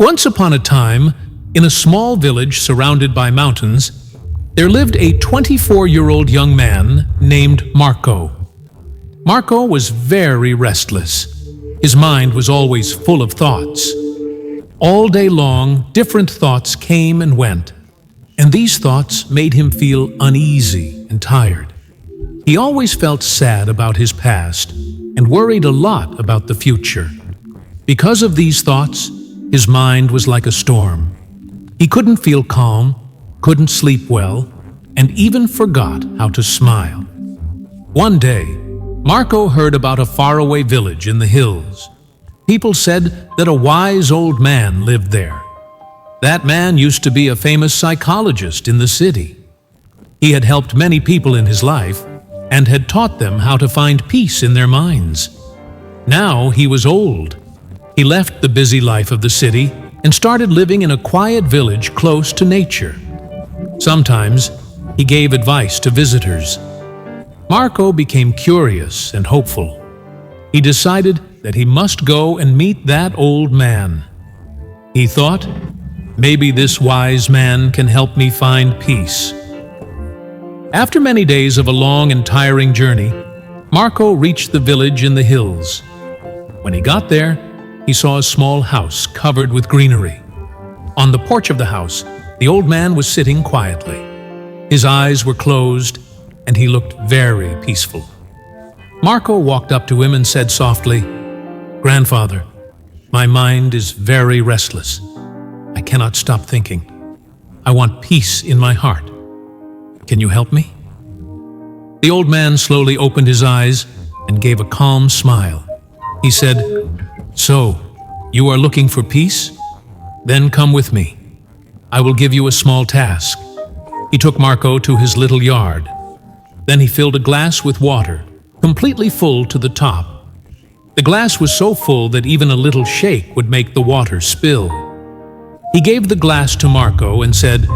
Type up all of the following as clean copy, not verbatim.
Once upon a time, in a small village surrounded by mountains, there lived a 24-year-old young man named Marco. Marco was very restless. His mind was always full of thoughts. All day long, different thoughts came and went, and these thoughts made him feel uneasy and tired. He always felt sad about his past and worried a lot about the future. Because of these thoughts, his mind was like a storm. He couldn't feel calm, couldn't sleep well, and even forgot how to smile. One day, Marco heard about a faraway village in the hills. People said that a wise old man lived there. That man used to be a famous psychologist in the city. He had helped many people in his life and had taught them how to find peace in their minds. Now he was old. He left the busy life of the city and started living in a quiet village close to nature. Sometimes he gave advice to visitors. Marco became curious and hopeful. He decided that he must go and meet that old man. He thought, maybe this wise man can help me find peace. After many days of a long and tiring journey, Marco reached the village in the hills. When he got there, he saw a small house covered with greenery. On the porch of the house, the old man was sitting quietly. His eyes were closed, and he looked very peaceful. Marco walked up to him and said softly, "Grandfather, my mind is very restless. I cannot stop thinking. I want peace in my heart. Can you help me?" The old man slowly opened his eyes and gave a calm smile. He said, "So, you are looking for peace? Then come with me. I will give you a small task." He took Marco to his little yard. Then he filled a glass with water, completely full to the top. The glass was so full that even a little shake would make the water spill. He gave the glass to Marco and said,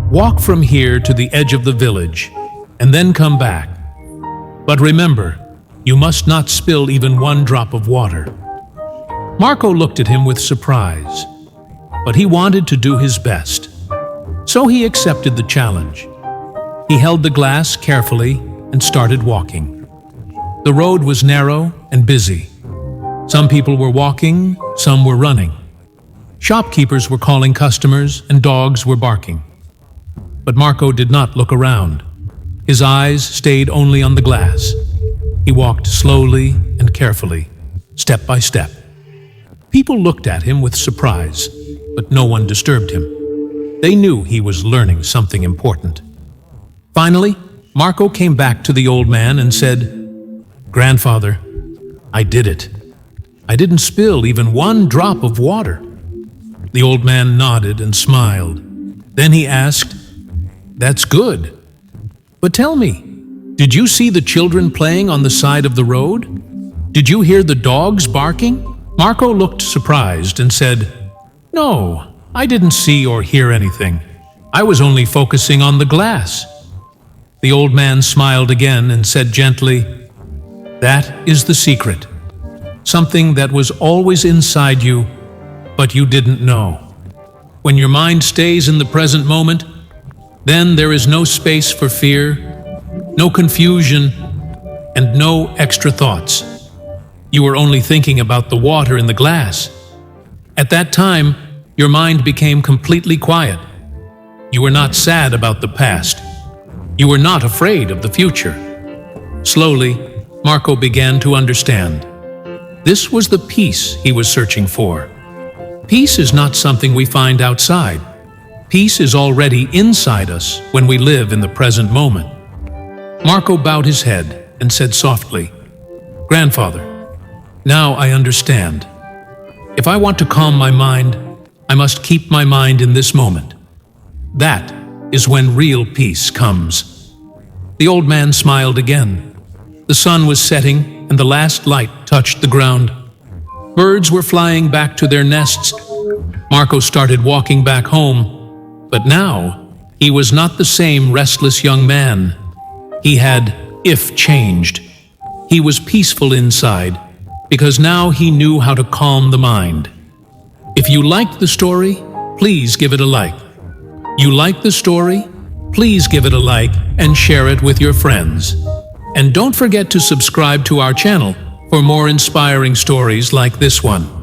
"Walk from here to the edge of the village, and then come back. But remember, you must not spill even one drop of water." Marco looked at him with surprise, but he wanted to do his best. So he accepted the challenge. He held the glass carefully and started walking. The road was narrow and busy. Some people were walking, some were running. Shopkeepers were calling customers and dogs were barking. But Marco did not look around. His eyes stayed only on the glass. He walked slowly and carefully, step by step. People looked at him with surprise, but no one disturbed him. They knew he was learning something important. Finally, Marco came back to the old man and said, "Grandfather, I did it. I didn't spill even one drop of water." The old man nodded and smiled. Then he asked, "That's good. But tell me, did you see the children playing on the side of the road? Did you hear the dogs barking?" Marco looked surprised and said, "No, I didn't see or hear anything. I was only focusing on the glass." The old man smiled again and said gently, "That is the secret. Something that was always inside you, but you didn't know. When your mind stays in the present moment, then there is no space for fear, no confusion, and no extra thoughts. You were only thinking about the water in the glass. At that time, your mind became completely quiet. You were not sad about the past. You were not afraid of the future." Slowly, Marco began to understand. This was the peace he was searching for. Peace is not something we find outside. Peace is already inside us when we live in the present moment. Marco bowed his head and said softly, "Grandfather, now I understand. If I want to calm my mind, I must keep my mind in this moment. That is when real peace comes." The old man smiled again. The sun was setting and the last light touched the ground. Birds were flying back to their nests. Marco started walking back home, but now he was not the same restless young man. He had, if changed. He was peaceful inside because now he knew how to calm the mind. If you liked the story, please give it a like. You like the story? Please give it a like and share it with your friends. And don't forget to subscribe to our channel for more inspiring stories like this one.